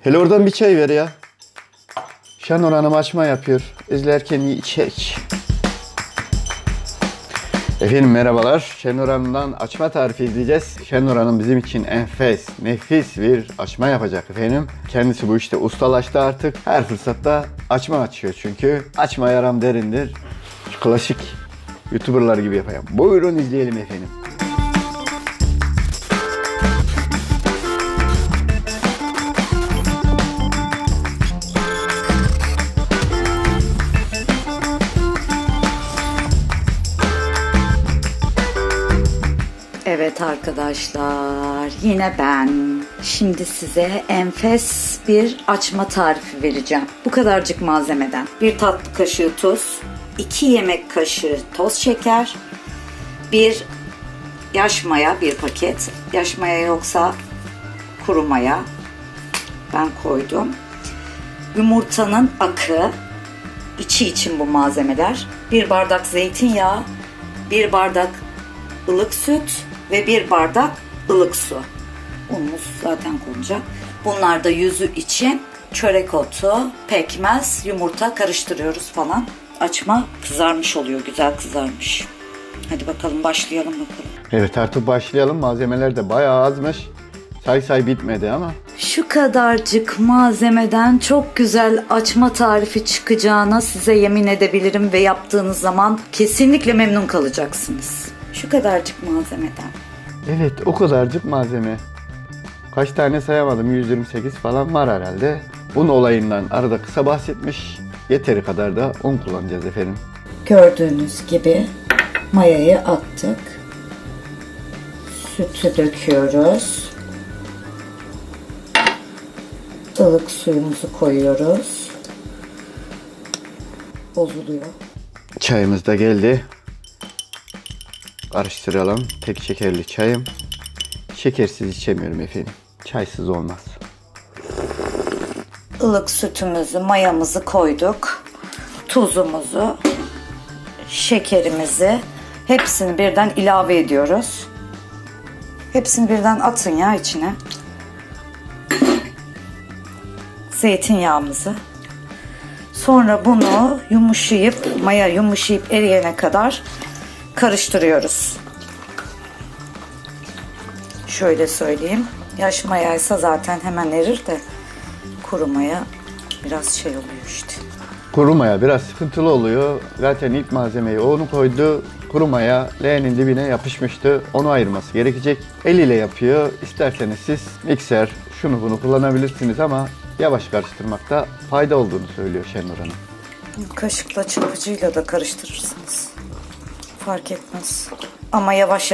Hele oradan bir çay ver ya. Şenur Hanım açma yapıyor. İzlerken içek. Efendim merhabalar. Şenur Hanım'dan açma tarifi izleyeceğiz. Şenur Hanım bizim için enfes, nefis bir açma yapacak efendim. Kendisi bu işte ustalaştı artık. Her fırsatta açma açıyor çünkü. Açma yaram derindir. Şu klasik YouTuber'lar gibi yapayım. Buyurun izleyelim efendim. Evet arkadaşlar, yine ben. Şimdi size enfes bir açma tarifi vereceğim. Bu kadarcık malzemeden. 1 tatlı kaşığı tuz, 2 yemek kaşığı toz şeker, 1 yaş maya, 1 paket. Yaş maya yoksa kuru maya. Ben koydum. Yumurtanın akı, içi için bu malzemeler. 1 bardak zeytinyağı, 1 bardak ılık süt ve 1 bardak ılık su. Unumuz zaten konacak. Bunlar da yüzü için çörek otu, pekmez, yumurta karıştırıyoruz falan. Açma kızarmış oluyor, güzel kızarmış. Hadi bakalım başlayalım bakalım. Evet artık başlayalım. Malzemeler de bayağı azmış. Say bitmedi ama. Şu kadarcık malzemeden çok güzel açma tarifi çıkacağına size yemin edebilirim ve yaptığınız zaman kesinlikle memnun kalacaksınız. Şu kadarcık malzemeden. Evet o kadarcık malzeme. Kaç tane sayamadım, 128 falan var herhalde. Un olayından arada kısa bahsetmiş. Yeteri kadar da un kullanacağız efendim. Gördüğünüz gibi mayayı attık. Sütü döküyoruz. Ilık suyumuzu koyuyoruz. Bozuluyor. Çayımız da geldi. Karıştıralım. Tek şekerli çayım. Şekersiz içemiyorum efendim. Çaysız olmaz. Ilık sütümüzü, mayamızı koyduk. Tuzumuzu, şekerimizi hepsini birden ilave ediyoruz. Hepsini birden atın ya içine. Zeytinyağımızı. Sonra bunu maya yumuşayıp eriyene kadar karıştırıyoruz. Şöyle söyleyeyim. Yaş mayaysa zaten hemen erir de kuru maya biraz şey oluyor işte. Kuru maya biraz sıkıntılı oluyor. Zaten ilk malzemeyi onu koydu. Kuru maya leğenin dibine yapışmıştı. Onu ayırması gerekecek. Eliyle yapıyor. İsterseniz siz mikser, şunu bunu kullanabilirsiniz ama yavaş karıştırmakta fayda olduğunu söylüyor Şenur Hanım. Kaşıkla, çırpıcıyla da karıştırırsınız. Fark etmez. Ama yavaş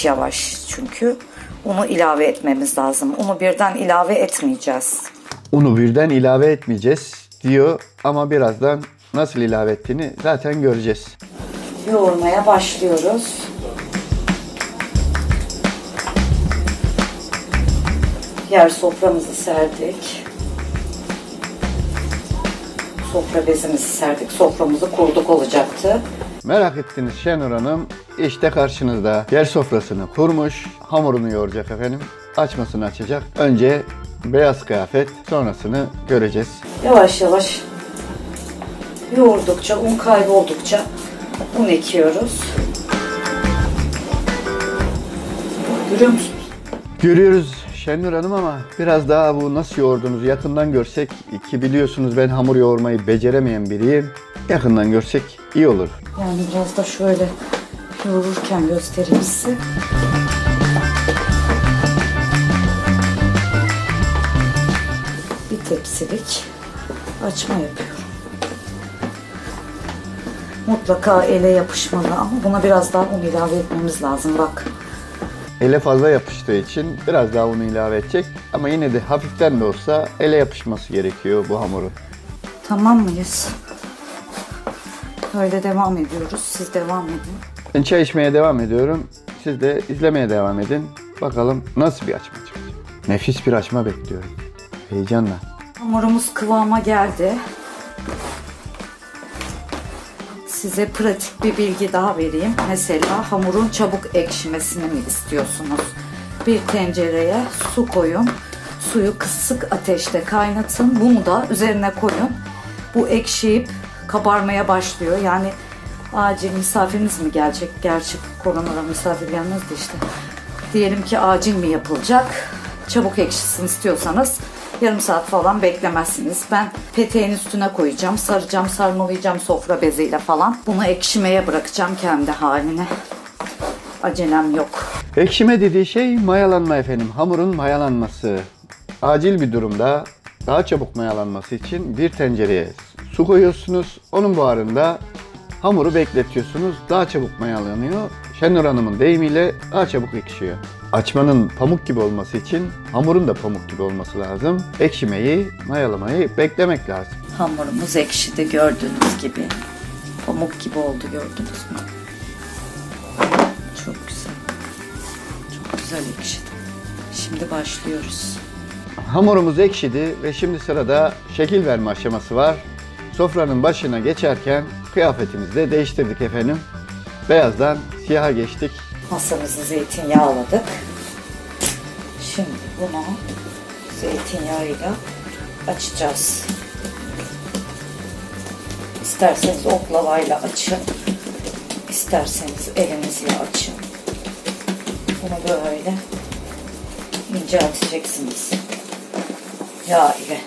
yavaş çünkü unu ilave etmemiz lazım. Unu birden ilave etmeyeceğiz. Unu birden ilave etmeyeceğiz diyor ama birazdan nasıl ilave ettiğini zaten göreceğiz. Yoğurmaya başlıyoruz. Yer soframızı serdik. Sofra bezimizi serdik. Soframızı kurduk olacaktı. Merak ettiniz Şenur Hanım işte karşınızda yer sofrasını kurmuş, hamurunu yoğuracak efendim, açmasını açacak. Önce beyaz kıyafet, sonrasını göreceğiz. Yavaş yavaş yoğurdukça, un kayboldukça un ekiyoruz. Görüyor musunuz? Görüyoruz Şenur Hanım ama biraz daha bu nasıl yoğurduğunuzu yakından görsek, ki biliyorsunuz ben hamur yoğurmayı beceremeyen biriyim. Yakından görsek iyi olur. Yani biraz da şöyle yoğururken göstereyim size. Bir tepsilik açma yapıyorum. Mutlaka ele yapışmalı ama buna biraz daha un ilave etmemiz lazım bak. Ele fazla yapıştığı için biraz daha unu ilave edecek ama yine de hafiften de olsa ele yapışması gerekiyor bu hamurun. Tamam mıyız? Böyle devam ediyoruz. Siz devam edin. Ben çay içmeye devam ediyorum. Siz de izlemeye devam edin. Bakalım nasıl bir açma çıkacak. Nefis bir açma bekliyorum. Heyecanla. Hamurumuz kıvama geldi. Size pratik bir bilgi daha vereyim. Mesela hamurun çabuk ekşimesini mi istiyorsunuz? Bir tencereye su koyun. Suyu kısık ateşte kaynatın. Bunu da üzerine koyun. Bu ekşiyip kabarmaya başlıyor. Yani acil misafiriniz mi gelecek? Gerçi koronadan misafir gelmez de işte. Diyelim ki acil mi yapılacak? Çabuk ekşisin istiyorsanız yarım saat falan beklemezsiniz. Ben peteğin üstüne koyacağım. Saracağım, sarmalayacağım sofra beziyle falan. Bunu ekşimeye bırakacağım kendi haline. Acelem yok. Ekşime dediği şey mayalanma efendim. Hamurun mayalanması. Acil bir durumda daha çabuk mayalanması için bir tencereye su koyuyorsunuz. Onun buharında hamuru bekletiyorsunuz. Daha çabuk mayalanıyor. Şenur Hanım'ın deyimiyle daha çabuk ekşiyor. Açmanın pamuk gibi olması için hamurun da pamuk gibi olması lazım. Ekşimeyi, mayalamayı beklemek lazım. Hamurumuz ekşidi gördüğünüz gibi. Pamuk gibi oldu, gördünüz mü? Çok güzel. Çok güzel ekşidi. Şimdi başlıyoruz. Hamurumuz ekşidi ve şimdi sırada şekil verme aşaması var. Sofranın başına geçerken kıyafetimizi de değiştirdik efendim. Beyazdan siyaha geçtik. Masamızı zeytinyağladık. Şimdi bunu zeytinyağıyla açacağız. İsterseniz oklavayla açın. İsterseniz elinizle açın. Bunu böyle incelteceksiniz. Yağ ile.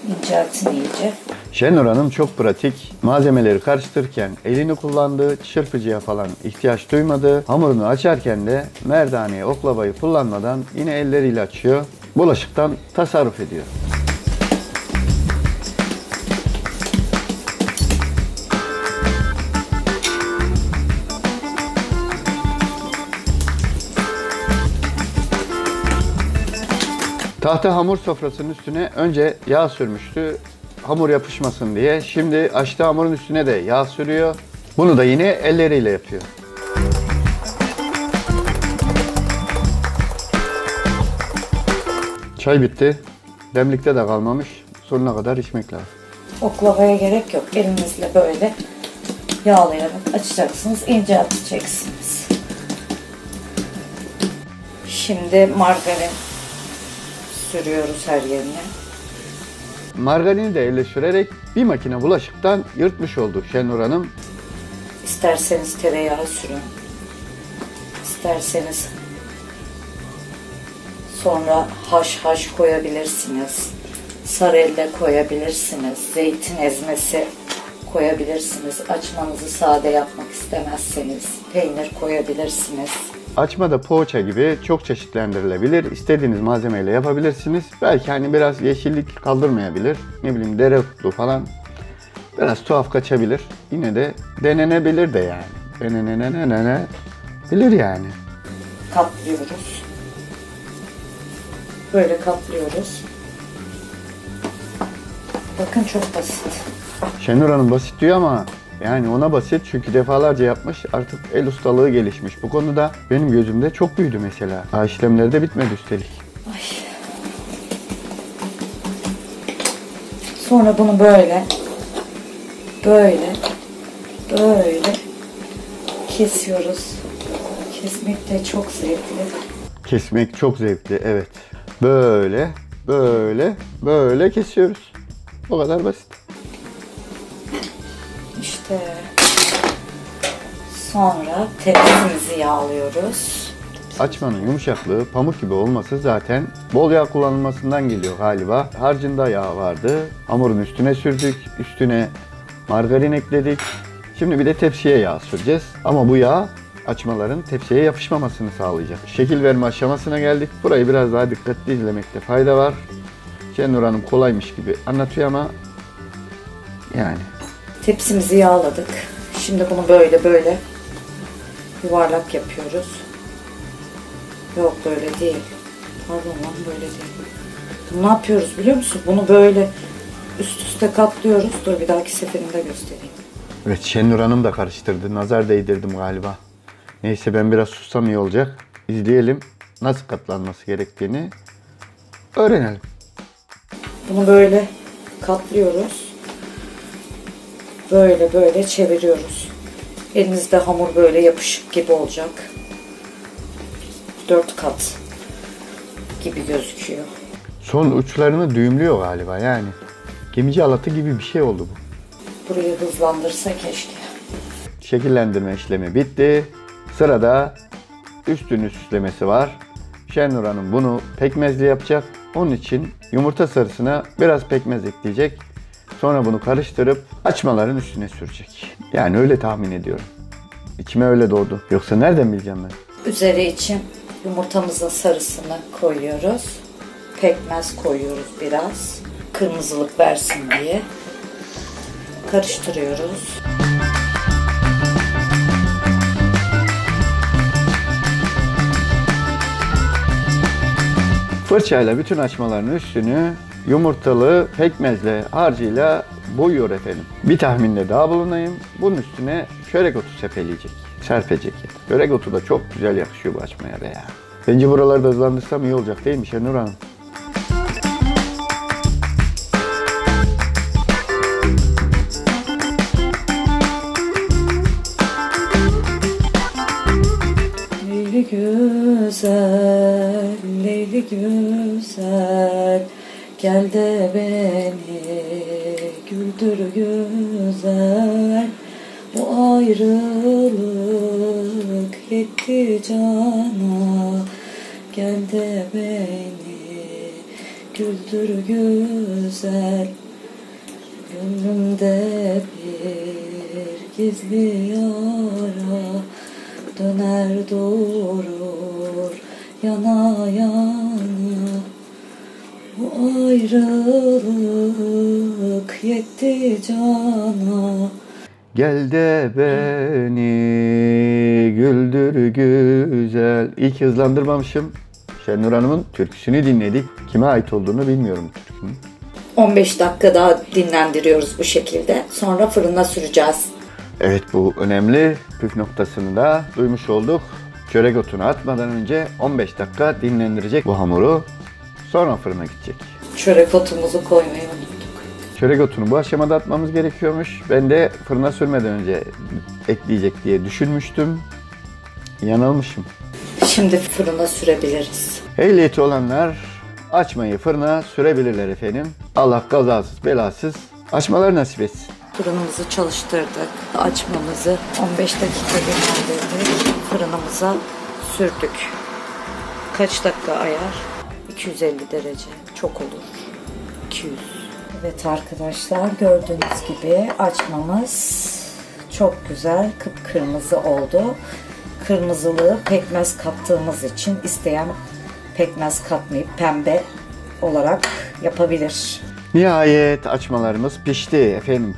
İnceltin iyice. Şenur Hanım çok pratik. Malzemeleri karıştırırken elini kullandı. Çırpıcıya falan ihtiyaç duymadı. Hamurunu açarken de merdaneye, oklavayı kullanmadan yine elleriyle açıyor. Bulaşıktan tasarruf ediyor. Tahta hamur sofrasının üstüne önce yağ sürmüştü. Hamur yapışmasın diye. Şimdi açtığı hamurun üstüne de yağ sürüyor. Bunu da yine elleriyle yapıyor. Çay bitti. Demlikte de kalmamış. Sonuna kadar içmek lazım. Oklavaya gerek yok. Elinizle böyle yağlayarak açacaksınız, incelteceksiniz. Şimdi margarin sürüyoruz her yerine. Margarini de elle sürerek bir makine bulaşıktan yırtmış olduk Şenur Hanım. İsterseniz tereyağı sürün. İsterseniz sonra haş koyabilirsiniz. Sarelle koyabilirsiniz. Zeytin ezmesi koyabilirsiniz. Açmanızı sade yapmak istemezseniz peynir koyabilirsiniz. Açma da poğaça gibi çok çeşitlendirilebilir. İstediğiniz malzemeyle yapabilirsiniz. Belki hani biraz yeşillik kaldırmayabilir. Ne bileyim dereotlu falan. Biraz tuhaf kaçabilir. Yine de denenebilir de yani. Denenebilir yani. Katlıyoruz. Böyle katlıyoruz. Bakın çok basit. Şenur Hanım basit diyor ama yani ona basit çünkü defalarca yapmış, artık el ustalığı gelişmiş. Bu konuda benim gözümde çok büyüdü mesela. Daha işlemleri de bitmedi üstelik. Ay. Sonra bunu böyle kesiyoruz. Kesmek de çok zevkli. Kesmek çok zevkli, evet. Böyle kesiyoruz. O kadar basit. İşte sonra tepsimizi yağlıyoruz. Açmanın yumuşaklığı, pamuk gibi olması zaten bol yağ kullanılmasından geliyor galiba. Harcında yağ vardı. Hamurun üstüne sürdük. Üstüne margarin ekledik. Şimdi bir de tepsiye yağ süreceğiz. Ama bu yağ açmaların tepsiye yapışmamasını sağlayacak. Şekil verme aşamasına geldik. Burayı biraz daha dikkatli izlemekte fayda var. Şenur Hanım kolaymış gibi anlatıyor ama yani. Tepsimizi yağladık. Şimdi bunu böyle yuvarlak yapıyoruz. Yok böyle değil. Pardon lan, böyle değil. Bunu ne yapıyoruz biliyor musun? Bunu böyle üst üste katlıyoruz. Dur bir dahaki seferinde göstereyim. Evet, Şenur Hanım da karıştırdı. Nazar değdirdim galiba. Neyse, ben biraz sussam iyi olacak. İzleyelim nasıl katlanması gerektiğini öğrenelim. Bunu böyle katlıyoruz. Böyle çeviriyoruz. Elinizde hamur böyle yapışık gibi olacak. 4 kat gibi gözüküyor. Son uçlarını düğümlüyor galiba yani. Gemici halatı gibi bir şey oldu bu. Burayı hızlandırsa keşke. Şekillendirme işlemi bitti. Sırada üstünü süslemesi var. Şenur Hanım bunu pekmezli yapacak. Onun için yumurta sarısına biraz pekmez ekleyecek. Sonra bunu karıştırıp açmaların üstüne sürecek. Yani öyle tahmin ediyorum. İçime öyle doğdu. Yoksa nereden bileceğim ben? Üzeri için yumurtamızın sarısını koyuyoruz. Pekmez koyuyoruz biraz. Kırmızılık versin diye. Karıştırıyoruz. Fırçayla bütün açmaların üstünü yumurtalı pekmezle harcıyla boyuyor efendim. Bir tahminde daha bulunayım. Bunun üstüne çörek otu sepeleyecek. Serpecek yani. Çörek otu da çok güzel yakışıyor bu açmaya be ya. Bence buraları da hızlandırsam iyi olacak değil mi Şenur Hanım? Leyli güzel, Leyli güzel, gel de beni güldür güzel. Bu ayrılık yetti cana, gel de beni güldür güzel. Gönlümde bir gizli yara, döner durur yana yana. Bu ayrılık yetti cana. Gel de beni güldür güzel. İyi ki hızlandırmamışım. Şenur Hanım'ın türküsünü dinledik. Kime ait olduğunu bilmiyorum türkünün. 15 dakika daha dinlendiriyoruz bu şekilde. Sonra fırına süreceğiz. Evet, bu önemli püf noktasını da duymuş olduk. Çörek otunu atmadan önce 15 dakika dinlendirecek bu hamuru. Sonra fırına gidecek. Çörek otumuzu koymayı unuttuk. Çörek otunu bu aşamada atmamız gerekiyormuş. Ben de fırına sürmeden önce ekleyecek diye düşünmüştüm. Yanılmışım. Şimdi fırına sürebiliriz. Ehliyeti olanlar açmayı fırına sürebilirler efendim. Allah kazasız belasız açmalar nasip etsin. Fırınımızı çalıştırdık. Açmamızı 15 dakika dinlendirdik. Fırınımıza sürdük. Kaç dakika ayar? 250 derece. Çok olur. 200. Evet arkadaşlar, gördüğünüz gibi açmamız çok güzel kıpkırmızı oldu. Kırmızılığı pekmez kattığımız için isteyen pekmez katmayıp pembe olarak yapabilir. Nihayet açmalarımız pişti. Efendim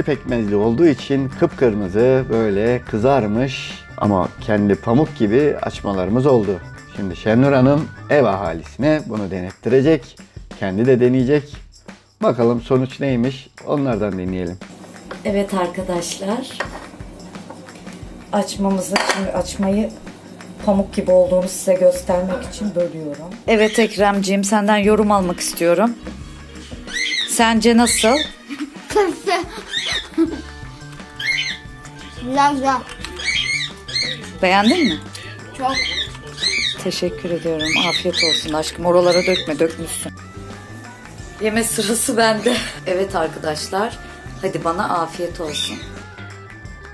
pekmezli olduğu için kıpkırmızı böyle kızarmış ama kendi pamuk gibi açmalarımız oldu. Şimdi Şenur Hanım ev ahalisine bunu denettirecek. Kendi de deneyecek. Bakalım sonuç neymiş, onlardan dinleyelim. Evet arkadaşlar, şimdi açmayı pamuk gibi olduğunu size göstermek için bölüyorum. Evet Ekremciğim, senden yorum almak istiyorum. Sence nasıl? Güzel. Beğendin mi? Çok. Teşekkür ediyorum. Afiyet olsun aşkım. Oralara dökme, dökmüşsün. Yeme sırası bende. Evet arkadaşlar, hadi bana afiyet olsun.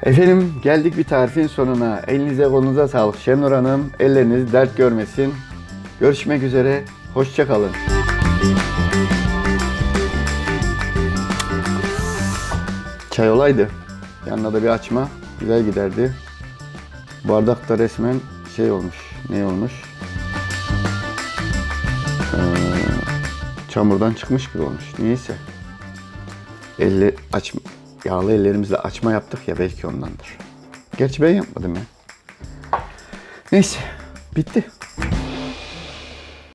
Efendim geldik bir tarifin sonuna. Elinize kolunuza sağlık Şenur Hanım. Elleriniz dert görmesin. Görüşmek üzere. Hoşça kalın. Çay olaydı. Yanına da bir açma. Güzel giderdi. Bardak da resmen şey olmuş. Ne olmuş? Çamurdan çıkmış gibi olmuş. Neyse. Yağlı ellerimizle açma yaptık ya, belki ondandır. Gerçi ben yapmadım ya. Neyse. Bitti.